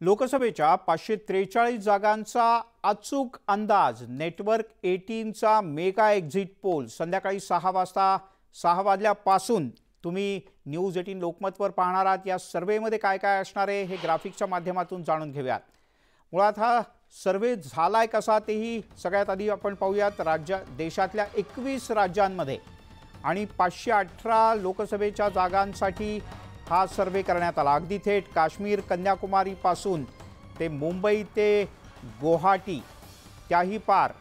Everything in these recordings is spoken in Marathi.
लोकसभेच्या 543 जागांचा अचूक अंदाज नेटवर्क 18 चा मेगा एक्झिट पोल संध्याकाळी 6 वाजता 6 वाजल्यापासून तुम्ही न्यूज 18 लोकमतवर पाहणार आहात। या सर्वेमध्ये काय काय असणार आहे हे ग्राफिक्सच्या माध्यमातून जाणून घेऊयात। मुळात हा सर्वे झालाय कसा तेही सगळ्यात आधी आपण पाहूयात। देशातल्या 21 राज्यांमध्ये आणि 518 लोकसभेच्या जागांसाठी हा सर्वे करण्यात आला। अगदी थेट काश्मीर कन्याकुमारी पासून ते मुंबई ते गुवाहाटी त्याही पार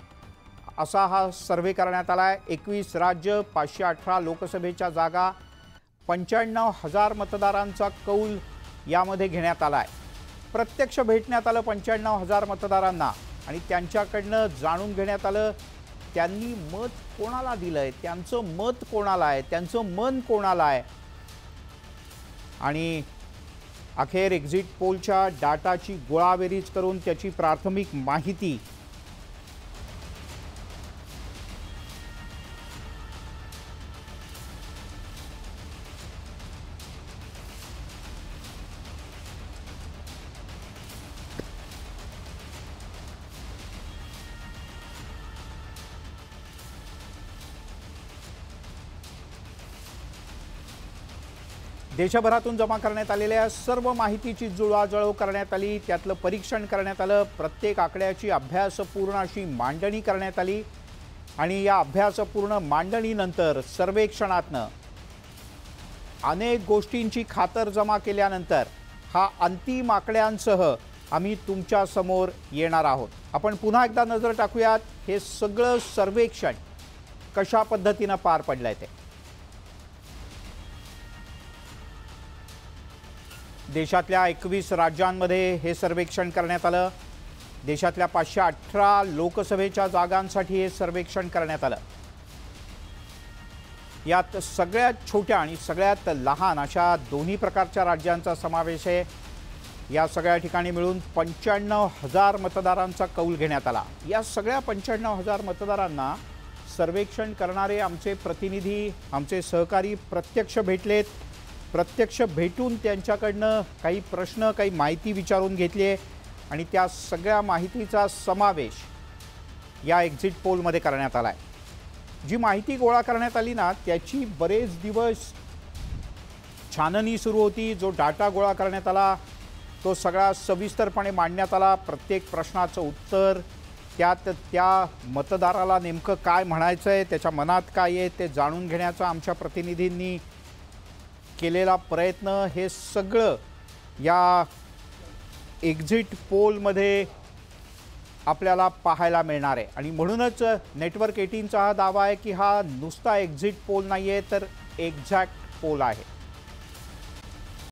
असा हा सर्वे करण्यात आला आहे। 21 राज्य 518 लोकसभेच्या जागा 95,000 मतदारांचा कौल यामध्ये घेण्यात आला आहे। प्रत्यक्ष भेटण्यात आलं 95,000 मतदारांना आणि त्यांच्याकडनं जाणून घेण्यात आलं त्यांनी मत कोणाला दिलंय, त्यांचं मत कोणाला आहे, त्यांचं मन कोणाला आहे। आणि अखेर एक्झिट पोलच्या डाटाची गोळाबेरीज करून त्याची प्राथमिक माहिती देशभरातून जमा करण्यात आलेल्या सर्व माहितीची जुळवाजुळव करण्यात आली, त्यातलं परीक्षण करण्यात आलं। प्रत्येक आकड्याची अभ्यासपूर्ण अशी मांडणी करण्यात आली आणि या अभ्यासपूर्ण मांडणीनंतर सर्वेक्षणातनं अनेक गोष्टींची खातरजमा केल्यानंतर हा अंतिम आकड्यांसह आम्ही तुमच्या समोर येणार आहोत। आपण पुन्हा एकदा नजर टाकूयात हे सगळं सर्वेक्षण कशा पद्धतीने पार पडलंय ते। देशातल्या 21 राज्यांमध्ये हे सर्वेक्षण करण्यात आलं। देशातल्या 518 लोकसभेच्या जागांसाठी हे सर्वेक्षण करण्यात आलं। यात सगळ्यात छोट्या आणि सगळ्यात लहान अशा दोन्ही प्रकारच्या राज्यांचा समावेश आहे। या सगळ्या ठिकाणी मिळून 95,000 मतदारांचा कौल घेण्यात आला। या सगळ्या 95,000 मतदारांना सर्वेक्षण करणारे आमचे प्रतिनिधी आमचे सहकारी प्रत्यक्ष भेटलेत। प्रत्यक्ष भेटून त्यांच्याकडनं काही प्रश्न काही माहिती विचारून घेतली आहे आणि त्या सगळ्या माहितीचा समावेश या एक्झिट पोलमध्ये करण्यात आला आहे। जी माहिती गोळा करण्यात आली ना त्याची बरेच दिवस छाननी सुरू होती। जो डाटा गोळा करण्यात आला तो सगळा सविस्तरपणे मांडण्यात आला। प्रत्येक प्रश्नाचं उत्तर त्यात त्या मतदाराला नेमकं काय म्हणायचं आहे, त्याच्या मनात काय आहे ते जाणून घेण्याचा आमच्या प्रतिनिधींनी केलेला प्रयत्न हे सगळं या एक्झिट पोलमध्ये आपल्याला पाहायला मिळणार आहे। आणि म्हणूनच नेटवर्क 18 चा हा दावा आहे की हा नुसता एक्झिट पोल नाहीये तर एक्झॅक्ट पोल आहे।